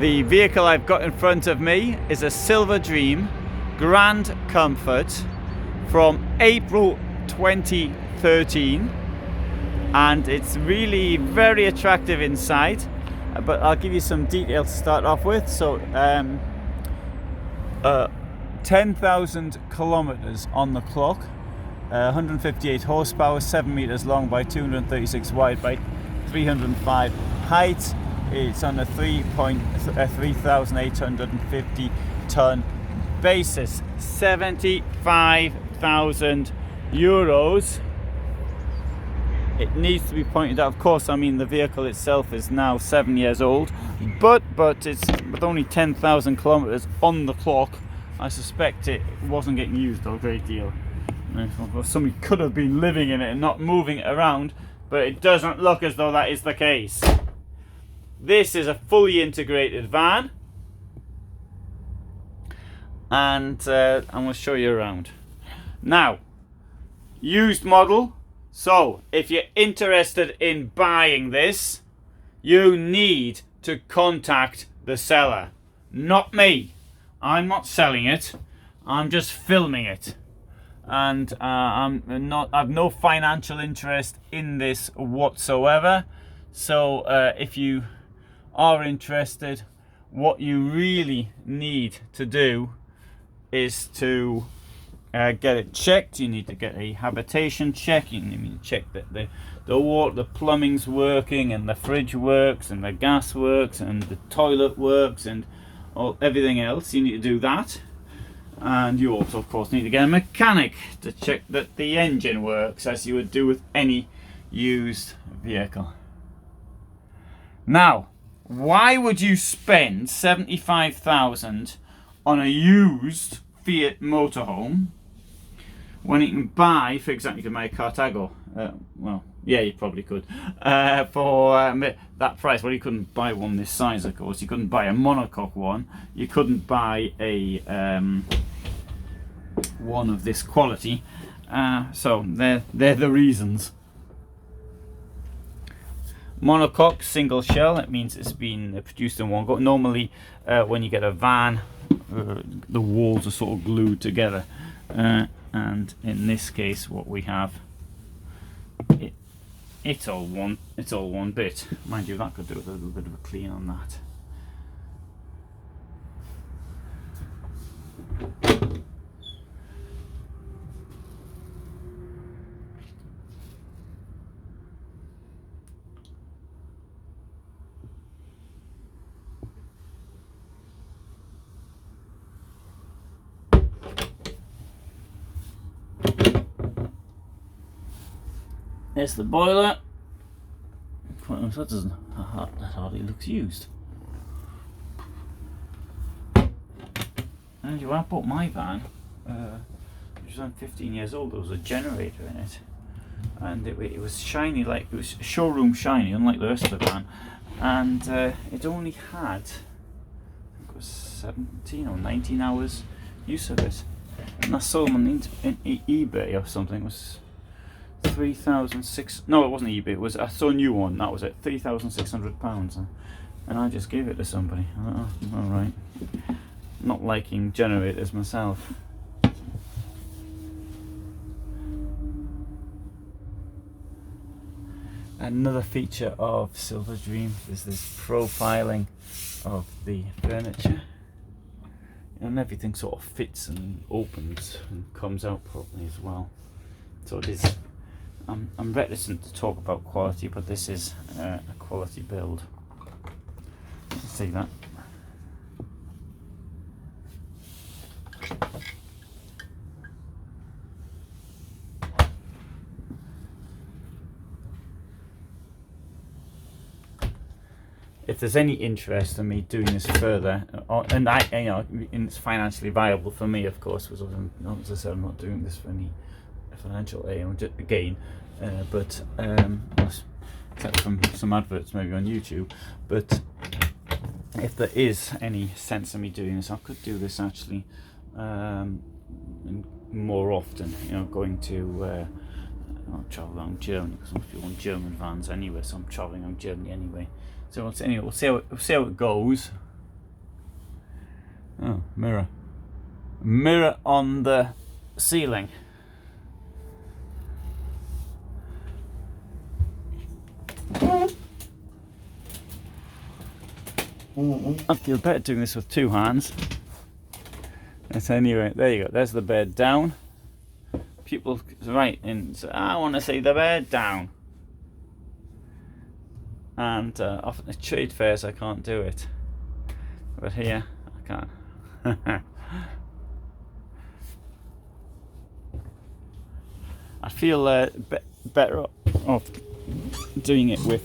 The vehicle I've got in front of me is a Silver Dream Grand Comfort from April 2013, and it's really very attractive inside, but I'll give you some details to start off with. So 10,000 kilometers on the clock, 158 horsepower, 7 meters long by 236 wide by 305 height. It's on a 3,850 ton basis. 75,000 euros. It needs to be pointed out, of course, I mean the vehicle itself is now 7 years old, but it's with only 10,000 kilometers on the clock. I suspect it wasn't getting used a great deal. Somebody could have been living in it and not moving it around, but it doesn't look as though that is the case. This is a fully integrated van, and I'm going to show you around. Now, used model. So, if you're interested in buying this, you need to contact the seller, not me. I'm not selling it. I'm just filming it, and I've no financial interest in this whatsoever. So, if you are interested, what you really need to do is to get it checked. You need to get a habitation check. You need to check that the water, the plumbing's working, and the fridge works, and the gas works, and the toilet works, and everything else. You need to do that, and you also, of course, need to get a mechanic to check that the engine works, as you would do with any used vehicle. Now, why would you spend 75,000 on a used Fiat motorhome when you can buy, for example, you can buy a Cartago? Well, yeah, you probably could, for that price. Well, you couldn't buy one this size, of course. You couldn't buy a monocoque one. You couldn't buy a one of this quality. So they're the reasons. Monocoque, single shell, it means it's been produced in one go. Normally when you get a van, the walls are sort of glued together, and in this case what we have, it's all one bit. Mind you, that could do with a little bit of a clean on that. There's the boiler. That doesn't, that hardly looks used. And I bought my van, which was 15 years old. There was a generator in it, and it was shiny, like it was showroom shiny, unlike the rest of the van. And it only had, I think it was 17 or 19 hours use of it. And I saw them on eBay or something. It was 3,600. No, it wasn't eBay. It was, I saw a new one. That was it. £3,600, and I just gave it to somebody. Oh, all right. Not liking generators myself. Another feature of Silver Dream is this profiling of the furniture, and everything sort of fits and opens and comes out properly as well. So it is. I'm reticent to talk about quality, but this is a quality build. See that? If there's any interest in me doing this further, and it's financially viable for me, of course, because as I said, I'm not doing this for any financial aim again, but except from some adverts maybe on YouTube. But if there is any sense of me doing this, I could do this actually more often. Going to I'll travel around Germany because I'm fueling German vans anyway, so I'm travelling around Germany anyway. So we'll see how it goes. Oh, mirror. Mirror on the ceiling. I feel better doing this with two hands. But anyway, there you go. There's the bed down. People write in, say, I want to see the bed down. And often at trade fairs I can't do it. But here I can. I feel better off doing it with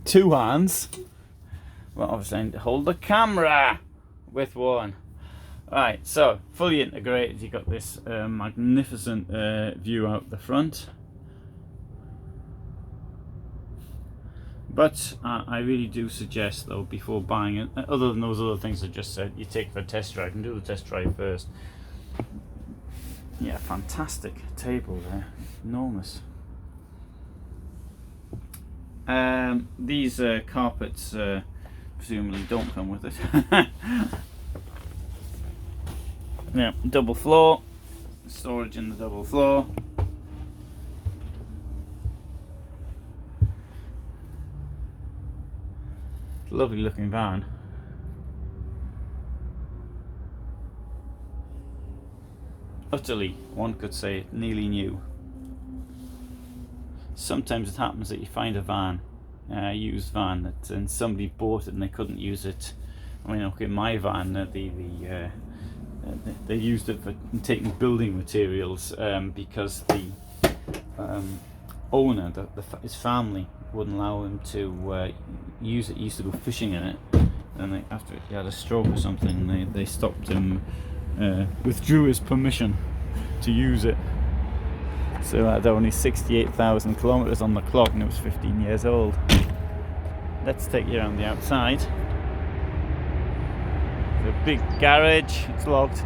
two hands. Well, obviously I need to hold the camera with one. Right, so fully integrated. You've got this magnificent view out the front. But I really do suggest, though, before buying it, other than those other things I just said, you take the test drive and do the test drive first. Yeah, fantastic table there, enormous. These carpets presumably don't come with it. Yeah, double floor, storage in the double floor. Lovely looking van. Utterly, one could say, nearly new. Sometimes it happens that you find a van, a used van, and somebody bought it and they couldn't use it. I mean, okay, my van, they used it for taking building materials because the owner, his family, wouldn't allow him to use it. He used to go fishing in it, and after he had a stroke or something, they stopped him, withdrew his permission to use it. So it had only 68,000 kilometres on the clock, and it was 15 years old. Let's take you around the outside. The big garage, it's locked.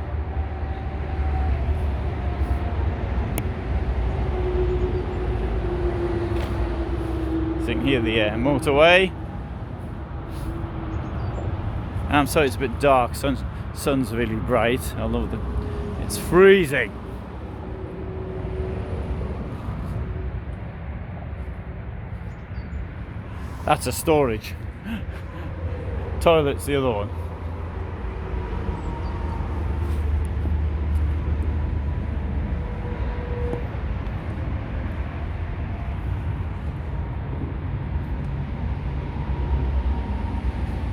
So you can hear the motorway. I'm sorry it's a bit dark, sun's really bright, although it's freezing. That's a storage. Toilet's the other one.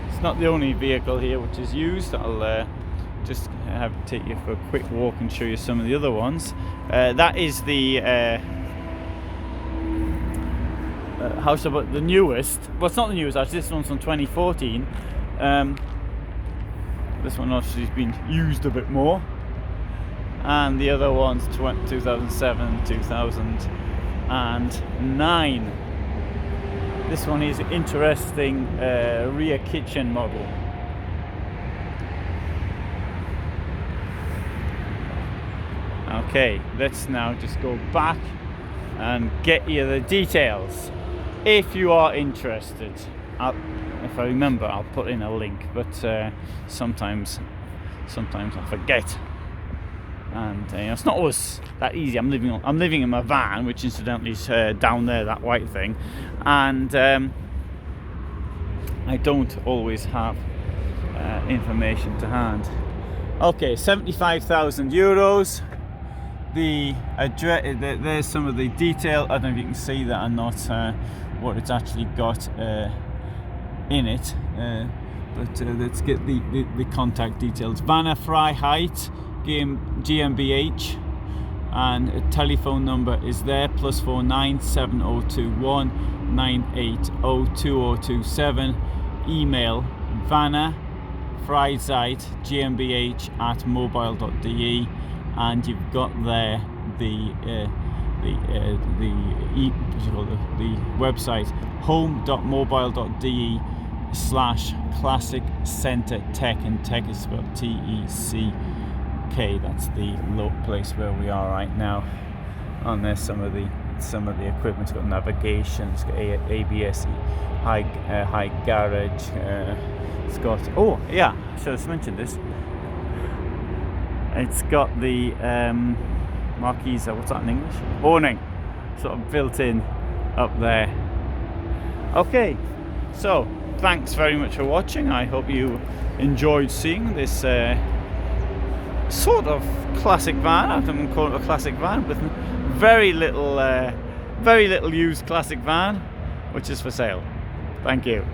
It's not the only vehicle here which is used. I'll just take you for a quick walk and show you some of the other ones. That is the house about the newest. Well, it's not the newest actually. This one's from 2014. This one obviously has been used a bit more, and the other one's 2007, 2009. This one is an interesting rear kitchen model. Okay, let's now just go back and get you the details. If you are interested, if I remember, I'll put in a link, but sometimes I forget, and it's not always that easy. I'm living in my van, which incidentally is down there, that white thing, and I don't always have information to hand. Okay, 75,000 euros. The address, there's some of the detail. I don't know if you can see that or not, what it's actually got in it, but let's get the contact details. Wanner Freizeit GmbH, and a telephone number is there, +49 7021 980 2027. Email Wanner Freizeit GmbH @mobile.de, and you've got there the website home.mobile.de/classic center Teck, and Teck is spelled TECK. That's the place where we are right now. And there's some of the some of the equipment. It's got navigation, it's got ABS, high garage. It's got, oh yeah, I should have mentioned this. It's got the marquees, what's that in English? Awning, sort of built in up there. Okay, so thanks very much for watching. I hope you enjoyed seeing this sort of classic van. I don't call it a classic van, but very little used classic van, which is for sale. Thank you.